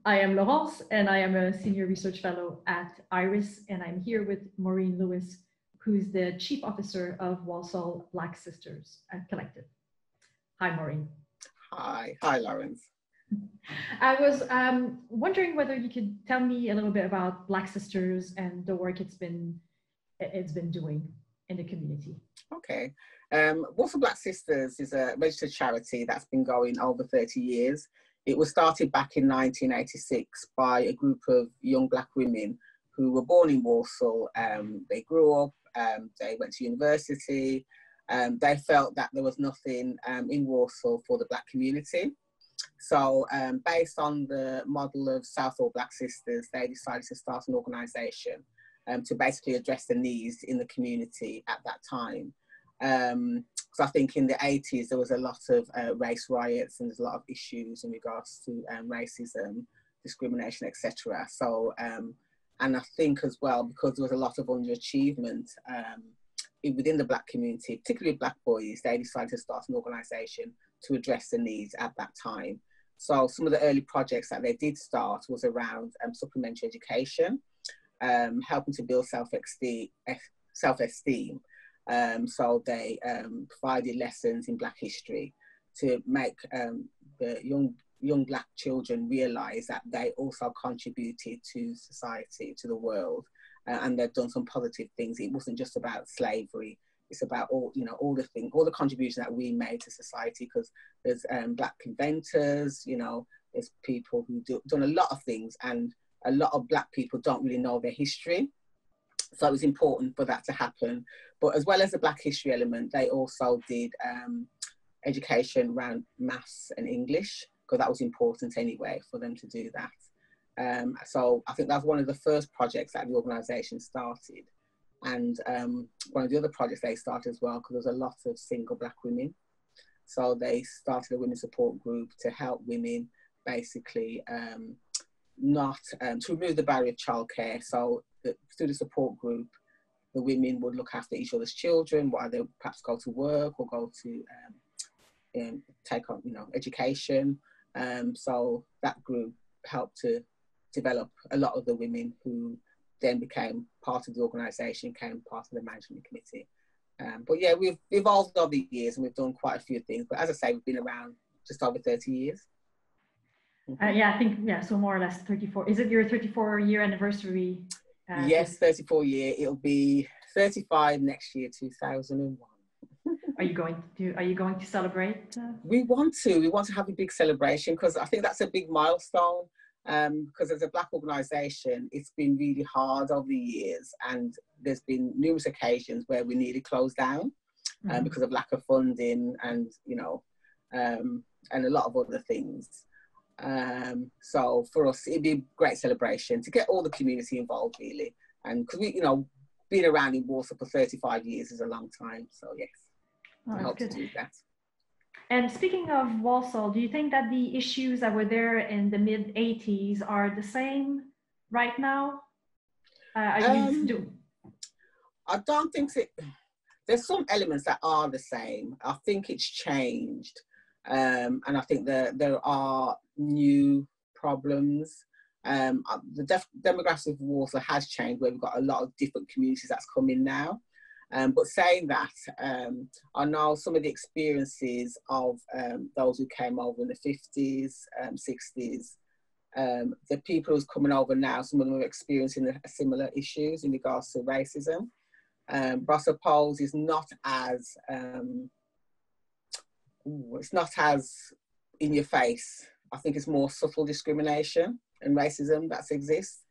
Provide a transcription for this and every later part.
I am Laurence, and I am a Senior Research Fellow at IRIS, and I'm here with Maureen Lewis, who's the Chief Officer of Walsall Black Sisters Collective. Hi, Maureen. Hi. Hi, Laurence. I was wondering whether you could tell me a little bit about Black Sisters and the work it's been doing in the community. Okay. Walsall Black Sisters is a registered charity that's been going over 30 years. It was started back in 1986 by a group of young Black women who were born in Walsall. They grew up, they went to university. They felt that there was nothing in Walsall for the Black community. So based on the model of Southall Black Sisters, they decided to start an organisation to basically address the needs in the community at that time. Because I think in the 80s there was a lot of race riots and there's a lot of issues in regards to racism, discrimination, etc. So, and I think as well, because there was a lot of underachievement within the Black community, particularly Black boys, they decided to start an organisation to address the needs at that time. So some of the early projects that they did start was around supplementary education, helping to build self-esteem. So they provided lessons in Black history to make the young Black children realise that they also contributed to society, to the world, and they've done some positive things. It wasn't just about slavery. It's about all the contributions that we made to society, because there's Black inventors, there's people who done a lot of things, and a lot of Black people don't really know their history. So it was important for that to happen. But as well as the Black history element, they also did education around maths and English, because that was important anyway for them to do that. So I think that's one of the first projects that the organisation started. And one of the other projects they started as well, because there's a lot of single Black women. So they started a women's support group to help women basically to remove the barrier of childcare. So through the support group, the women would look after each other's children while they perhaps go to work or go to take on, education. So that group helped to develop a lot of the women who then became part of the organisation, became part of the management committee. But yeah, we've evolved over the years and we've done quite a few things. But as I say, we've been around just over 30 years. Yeah, I think, so more or less 34. Is it your 34-year anniversary? Yes, 34 year. It'll be 35 next year, 2001. Are you going to celebrate? We want to have a big celebration, because I think that's a big milestone. Because as a Black organisation, it's been really hard over the years, and there's been numerous occasions where we nearly closed down because of lack of funding and and a lot of other things. So for us, it'd be a great celebration to get all the community involved, really, and because we, being around in Walsall for 35 years is a long time. So yes, I hope to do that. And speaking of Walsall, do you think that the issues that were there in the mid-80s are the same right now? I don't think so. There's some elements that are the same. I think it's changed. And I think there are new problems. The demographics of Walsall has changed, where we've got a lot of different communities that's come in now. But saying that, I know some of the experiences of those who came over in the 50s, 60s, the people who's coming over now, some of them are experiencing similar issues in regards to racism. But I suppose it's not as in your face. I think it's more subtle discrimination and racism that exists.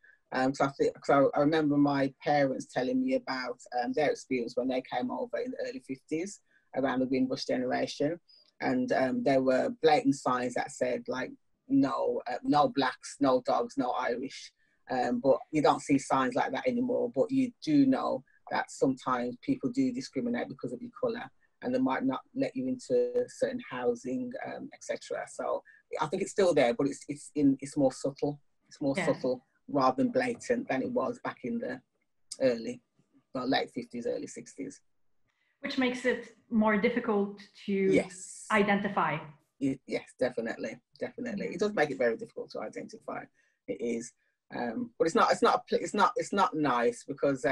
So I remember my parents telling me about their experience when they came over in the early 50s around the Windrush generation, and there were blatant signs that said no Blacks, no dogs, no Irish. But you don't see signs like that anymore. But you do know that sometimes people do discriminate because of your colour, and they might not let you into certain housing, etc. So I think it's still there, but it's more subtle. It's more subtle rather than blatant than it was back in the late 50s, early 60s. Which makes it more difficult to identify. Yes, definitely. It does make it very difficult to identify. It is. But it's not nice, because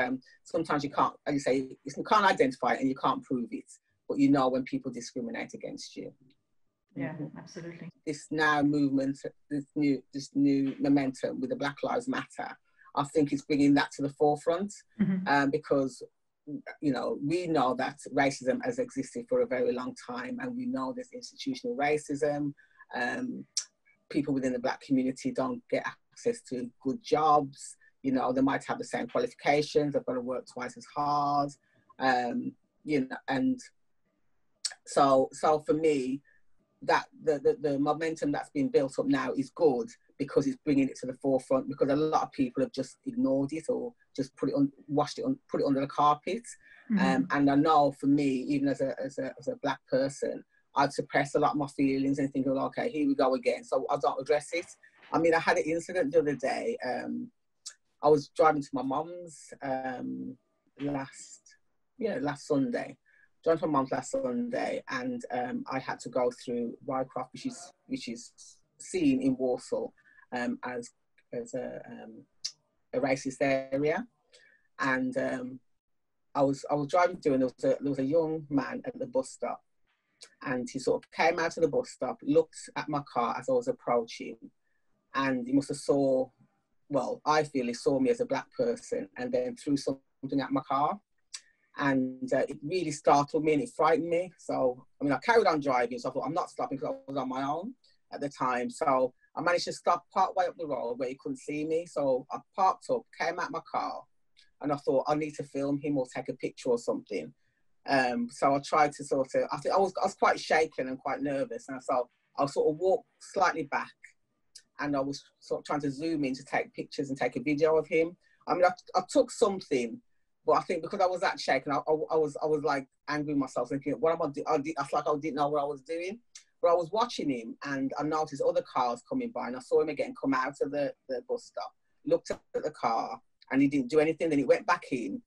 sometimes you can't, as you say, you can't identify it and you can't prove it, but you know when people discriminate against you. Yeah, absolutely. This now movement, this new momentum with the Black Lives Matter, I think it's bringing that to the forefront, because we know that racism has existed for a very long time, and we know there's institutional racism. People within the Black community don't get access to good jobs. They might have the same qualifications, they've got to work twice as hard. And so for me, that the momentum that's been built up now is good, because it's bringing it to the forefront, because a lot of people have just ignored it, or just put it under the carpet. And I know for me, even as a Black person, I'd suppress a lot of my feelings and think, well, okay, here we go again. So I don't address it. I mean, I had an incident the other day. I was driving to my mum's last Sunday. Drove to my mum's last Sunday, and I had to go through Rycroft, which is seen in Walsall as a racist area. And I was driving through, and there was a young man at the bus stop. And he sort of came out of the bus stop, looked at my car as I was approaching, and he must have I feel he saw me as a Black person, and then threw something at my car. And it really startled me and it frightened me. So, I mean, I carried on driving, so I thought, I'm not stopping, because I was on my own at the time. So I managed to stop part way up the road where he couldn't see me. So I parked up, came out my car, and I thought, I need to film him or take a picture or something. So I tried to I think I was quite shaken and quite nervous, and so I sort of walked slightly back, and I was sort of trying to zoom in to take pictures and take a video of him. I mean, I took something, but I think because I was that shaken, I was like angry with myself, thinking, what am I doing? I felt like I didn't know what I was doing. But I was watching him, and I noticed other cars coming by, and I saw him again come out of the bus stop, looked at the car, and he didn't do anything. Then he went back in.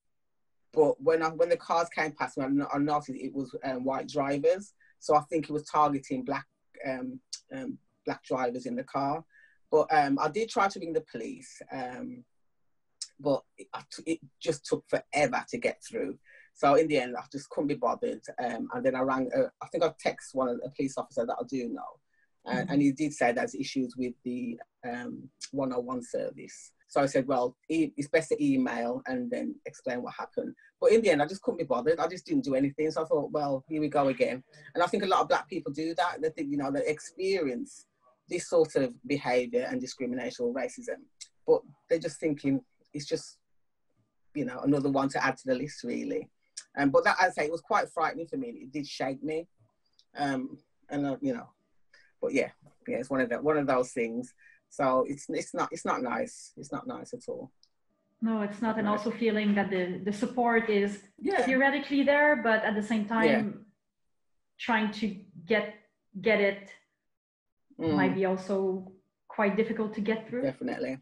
But when the cars came past me, I noticed it was white drivers. So I think he was targeting Black drivers in the car. But I did try to ring the police, but it just took forever to get through. So in the end, I just couldn't be bothered. And then I rang, I think I texted a police officer that I do know. And he did say there's issues with the 101 service. So I said, well, it's best to email and then explain what happened. But in the end, I just couldn't be bothered. I just didn't do anything. So I thought, well, here we go again. And I think a lot of Black people do that. They think, they experience this sort of behaviour and discrimination or racism. But they're just thinking it's just, another one to add to the list, really. But that, I'd say, it was quite frightening for me. It did shake me. But yeah, it's one of those things. So it's not nice. It's not nice at all. No, it's not. And also feeling that the support is theoretically there, but at the same time, trying to get it might be also quite difficult to get through. Definitely.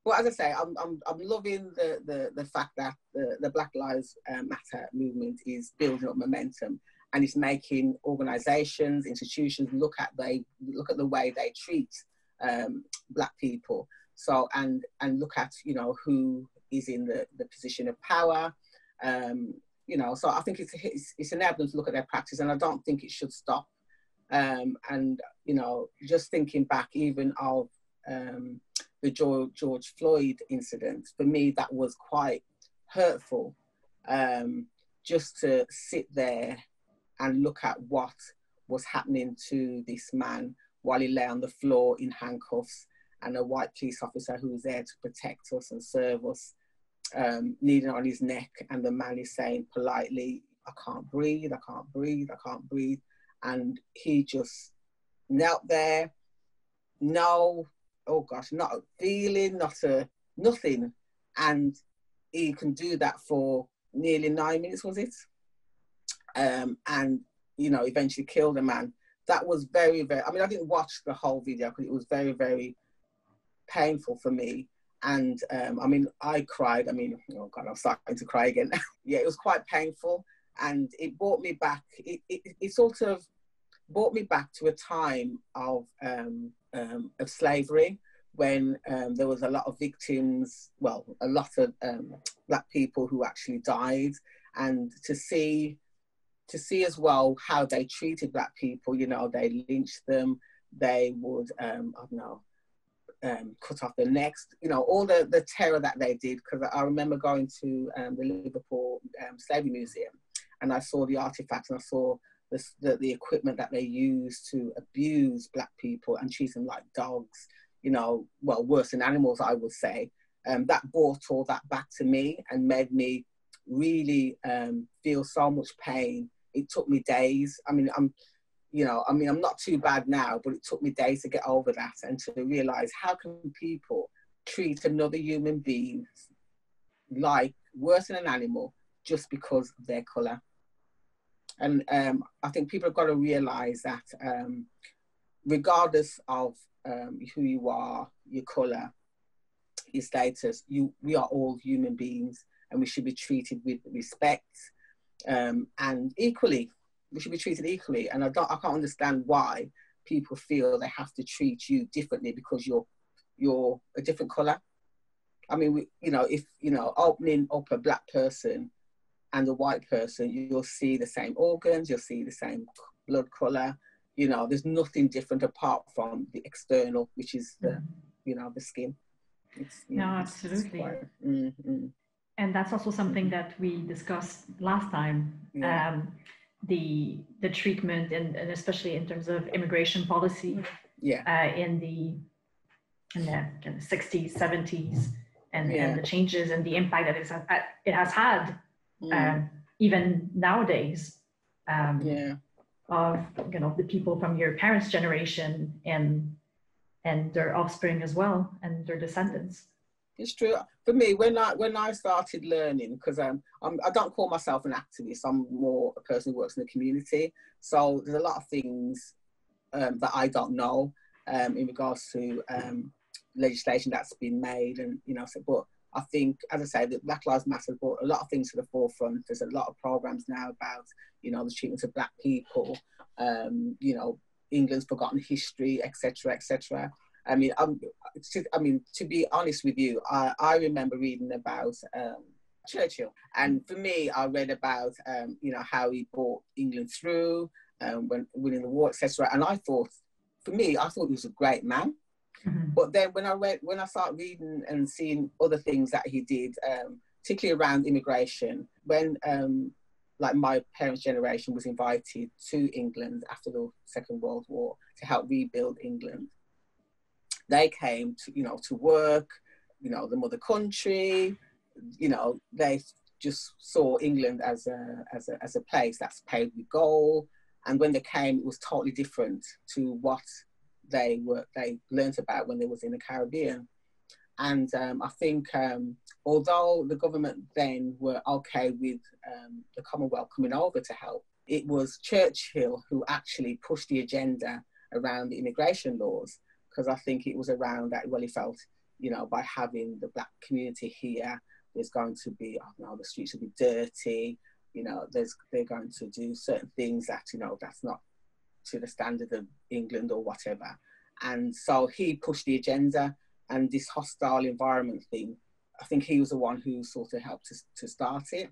Well, as I say, I'm loving the fact that the Black Lives Matter movement is building up momentum, and it's making organisations, institutions look at the way they treat Black people. So and look at who is in the position of power. So I think it's enabling them to look at their practice, and I don't think it should stop. And just thinking back even of the George Floyd incident, for me that was quite hurtful. Just to sit there and look at what was happening to this man while he lay on the floor in handcuffs, and a white police officer who was there to protect us and serve us, kneeling on his neck, and the man is saying politely, I can't breathe, I can't breathe, I can't breathe. And he just knelt there, not a feeling, nothing. And he can do that for nearly 9 minutes, was it? And, eventually killed a man. That was very, very, I didn't watch the whole video because it was very, very painful for me. And I cried. Oh God, I'm starting to cry again. Yeah, it was quite painful. And it brought me back, it sort of brought me back to a time of slavery, when there was a lot of victims, well, a lot of Black people who actually died, and to see as well how they treated Black people. You know, they lynched them, they would, I don't know, cut off their necks, you know, all the terror that they did. Because I remember going to the Liverpool Slavery Museum, and I saw the artifacts, and I saw the equipment that they used to abuse Black people and treat them like dogs, you know, well, worse than animals, I would say. That brought all that back to me and made me really feel so much pain. It took me days. I mean, I'm not too bad now, but it took me days to get over that and to realize, how can people treat another human being like worse than an animal just because of their colour? And I think people have got to realize that regardless of who you are, your colour, your status, we are all human beings, and we should be treated with respect and equally. We should be treated equally. And I can't understand why people feel they have to treat you differently because you're a different colour. I mean, if opening up a Black person and a white person, you'll see the same organs, you'll see the same blood colour. You know, there's nothing different apart from the external, which is the skin. Absolutely. And that's also something that we discussed last time. Yeah. The treatment and especially in terms of immigration policy. Yeah. In the 60s, 70s, and the changes and the impact that it has had. Even nowadays, of the people from your parents' generation and their offspring as well, and their descendants. It's true. For me, when I started learning, because I don't call myself an activist, I'm more a person who works in the community. So there's a lot of things that I don't know in regards to legislation that's been made, and but I think, as I say, that Black Lives Matter brought a lot of things to the forefront. There's a lot of programs now about, the treatment of Black people, England's forgotten history, etc., etc. I mean, to be honest with you, I remember reading about Churchill, and for me, I read about how he brought England through when winning the war, etc. And I thought he was a great man. Mm-hmm. But then when I started reading and seeing other things that he did, particularly around immigration, when like my parents' generation was invited to England after the Second World War to help rebuild England, they came to work, the mother country, they just saw England as a place that's paved with gold. And when they came, it was totally different to what they learnt about when they was in the Caribbean. And I think although the government then were okay with the Commonwealth coming over to help, it was Churchill who actually pushed the agenda around the immigration laws, because I think it was around that, well, he felt, by having the Black community here, there's going to be, the streets will be dirty, they're going to do certain things that, that's not to the standard of England or whatever. And so he pushed the agenda, and this hostile environment thing, I think he was the one who sort of helped to start it.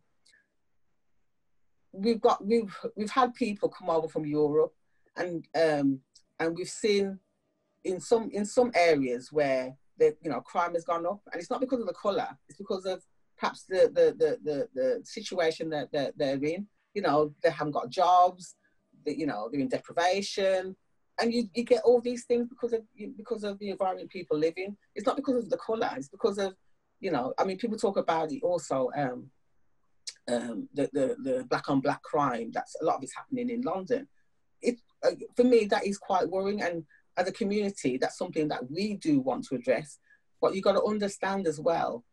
We've had people come over from Europe, and we've seen in some areas where crime has gone up, and it's not because of the colour, it's because of perhaps the situation that they're in. They haven't got jobs, they're in deprivation, and you get all these things because of the environment people live in. It's not because of the colour, it's because of, people talk about it also, the black on black crime, that's a lot of it's happening in London. For me, that is quite worrying, and as a community, that's something that we do want to address. But you've got to understand as well,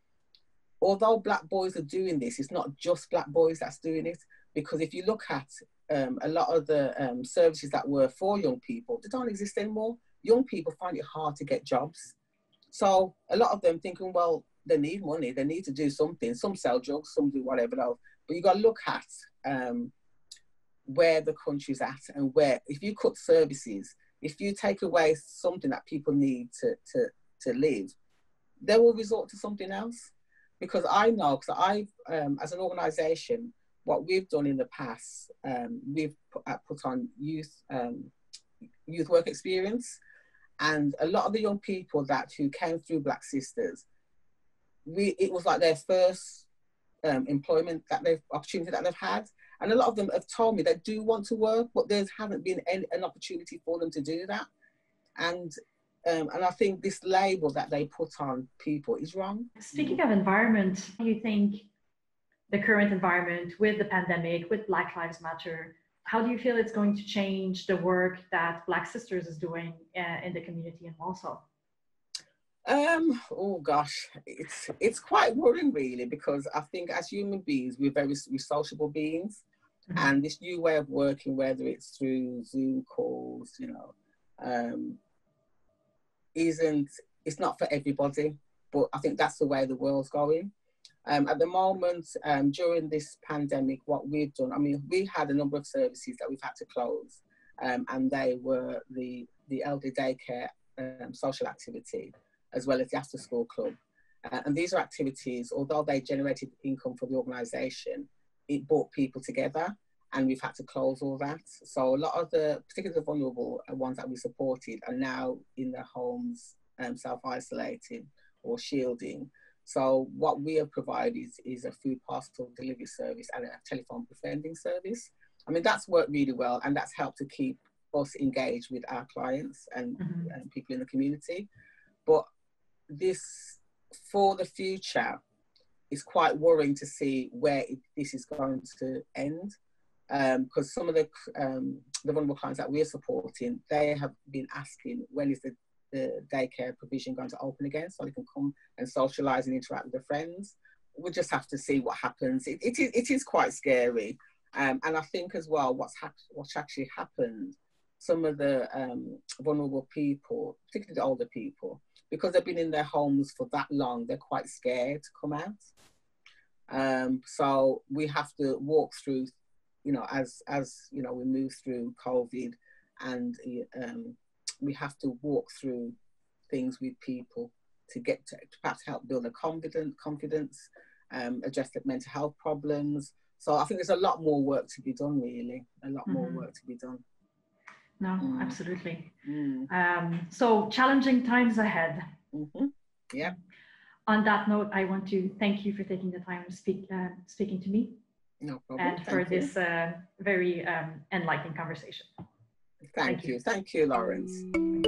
although Black boys are doing this, it's not just Black boys that's doing it, because if you look at a lot of the services that were for young people, they don't exist anymore. Young people find it hard to get jobs. So a lot of them thinking, well, they need money, they need to do something. Some sell drugs, some do whatever else. But you've got to look at where the country's at, and where, if you cut services, if you take away something that people need to to live, they will resort to something else. Because I know, because I've, as an organisation, what we've done in the past, we've put on youth work experience, and a lot of the young people who came through Black Sisters, it was like their first employment opportunity that they've had, and a lot of them have told me they do want to work, but there hasn't been an opportunity for them to do that, and I think this label that they put on people is wrong. Speaking of environment, do you think the current environment with the pandemic, with Black Lives Matter, how do you feel it's going to change the work that Black Sisters is doing in the community in Walsall? Oh gosh, it's quite worrying really, because I think as human beings, we're sociable beings, and this new way of working, whether it's through Zoom calls, you know, it's not for everybody, but I think that's the way the world's going. At the moment, during this pandemic, what we've done, I mean, we had a number of services that we've had to close, and they were the elder daycare, social activity, as well as the after school club. And these are activities, although they generated income for the organisation, it brought people together, and we've had to close all that. So a lot of particularly the vulnerable ones that we supported, are now in their homes, self-isolating or shielding. So what we have provided is a food parcel delivery service and a telephone befriending service. I mean, that's worked really well, and that's helped to keep us engaged with our clients and people in the community. But this, for the future, is quite worrying to see where this is going to end. Because some of the vulnerable clients that we're supporting, they have been asking, when is the daycare provision going to open again, so they can come and socialise and interact with their friends. We'll just have to see what happens. It is quite scary, and I think as well what's actually happened, some of the vulnerable people, particularly the older people, because they've been in their homes for that long, they're quite scared to come out. So we have to walk through, you know, as you know, we move through COVID, and we have to walk through things with people to get to perhaps help build a confidence, address the mental health problems. So I think there's a lot more work to be done, really, a lot more work to be done. No, absolutely. So challenging times ahead. Yeah. On that note, I want to thank you for taking the time to speaking to me. No problem. And for this very enlightening conversation. Thank you, Laurence.